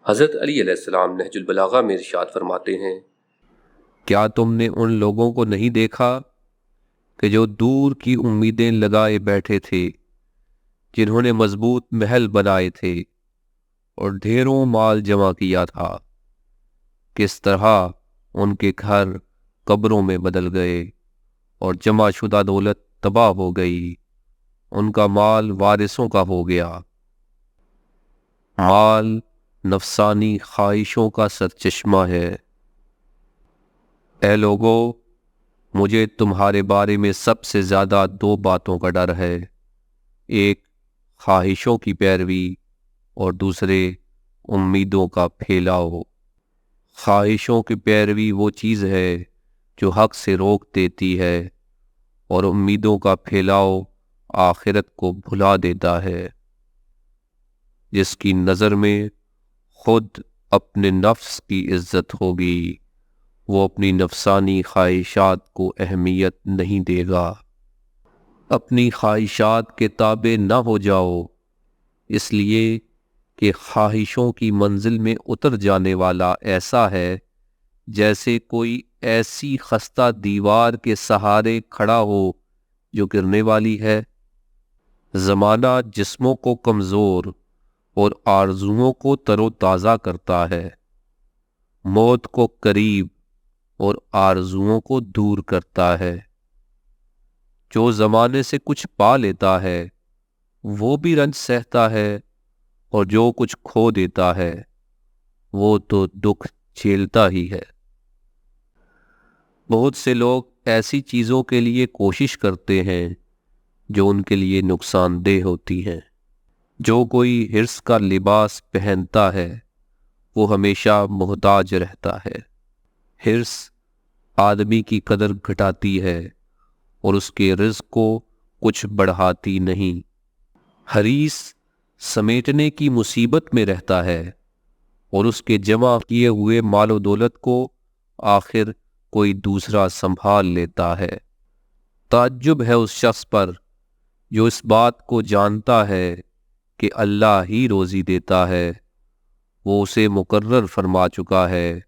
حضرت علی علیہ السلام نہج البلاغہ میں ارشاد فرماتے ہیں، کیا تم نے ان لوگوں کو نہیں دیکھا کہ جو دور کی امیدیں لگائے بیٹھے تھے، جنہوں نے مضبوط محل بنائے تھے اور ڈھیروں مال جمع کیا تھا، کس طرح ان کے گھر قبروں میں بدل گئے اور جمع شدہ دولت تباہ ہو گئی، ان کا مال وارثوں کا ہو گیا۔ مال نفسانی خواہشوں کا سرچشمہ ہے۔ اے لوگو، مجھے تمہارے بارے میں سب سے زیادہ دو باتوں کا ڈر ہے، ایک خواہشوں کی پیروی اور دوسرے امیدوں کا پھیلاؤ۔ خواہشوں کی پیروی وہ چیز ہے جو حق سے روک دیتی ہے، اور امیدوں کا پھیلاؤ آخرت کو بھلا دیتا ہے۔ جس کی نظر میں خود اپنے نفس کی عزت ہوگی، وہ اپنی نفسانی خواہشات کو اہمیت نہیں دے گا۔ اپنی خواہشات کے تابع نہ ہو جاؤ، اس لیے کہ خواہشوں کی منزل میں اتر جانے والا ایسا ہے جیسے کوئی ایسی خستہ دیوار کے سہارے کھڑا ہو جو گرنے والی ہے۔ زمانہ جسموں کو کمزور اور آرزوؤں کو تر و تازہ کرتا ہے، موت کو قریب اور آرزوؤں کو دور کرتا ہے۔ جو زمانے سے کچھ پا لیتا ہے وہ بھی رنج سہتا ہے، اور جو کچھ کھو دیتا ہے وہ تو دکھ جھیلتا ہی ہے۔ بہت سے لوگ ایسی چیزوں کے لیے کوشش کرتے ہیں جو ان کے لیے نقصان دہ ہوتی ہیں۔ جو کوئی حرص کا لباس پہنتا ہے وہ ہمیشہ محتاج رہتا ہے۔ حرص آدمی کی قدر گھٹاتی ہے اور اس کے رزق کو کچھ بڑھاتی نہیں۔ حریص سمیٹنے کی مصیبت میں رہتا ہے، اور اس کے جمع کیے ہوئے مال و دولت کو آخر کوئی دوسرا سنبھال لیتا ہے۔ تعجب ہے اس شخص پر جو اس بات کو جانتا ہے کہ اللہ ہی روزی دیتا ہے، وہ اسے مقرر فرما چکا ہے،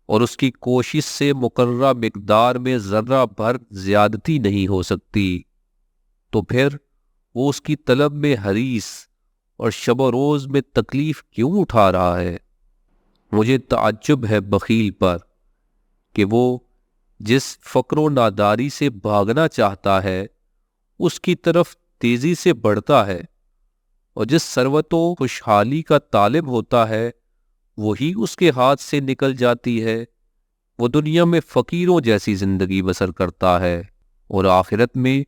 اور اس کی کوشش سے مقررہ مقدار میں ذرہ بھر زیادتی نہیں ہو سکتی، تو پھر وہ اس کی طلب میں حریص اور شب و روز میں تکلیف کیوں اٹھا رہا ہے؟ مجھے تعجب ہے بخیل پر کہ وہ جس فقر و ناداری سے بھاگنا چاہتا ہے اس کی طرف تیزی سے بڑھتا ہے، اور جس ثروت و خوشحالی کا طالب ہوتا ہے وہی اس کے ہاتھ سے نکل جاتی ہے۔ وہ دنیا میں فقیروں جیسی زندگی بسر کرتا ہے، اور آخرت میں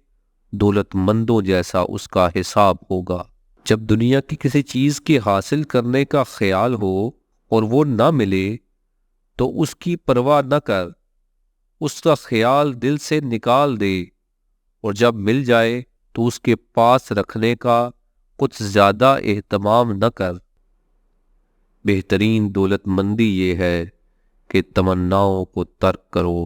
دولت مندوں جیسا اس کا حساب ہوگا۔ جب دنیا کی کسی چیز کے حاصل کرنے کا خیال ہو اور وہ نہ ملے تو اس کی پرواہ نہ کر، اس کا خیال دل سے نکال دے، اور جب مل جائے تو اس کے پاس رکھنے کا کچھ زیادہ اہتمام نہ کر۔ بہترین دولت مندی یہ ہے کہ تمناؤں کو ترک کرو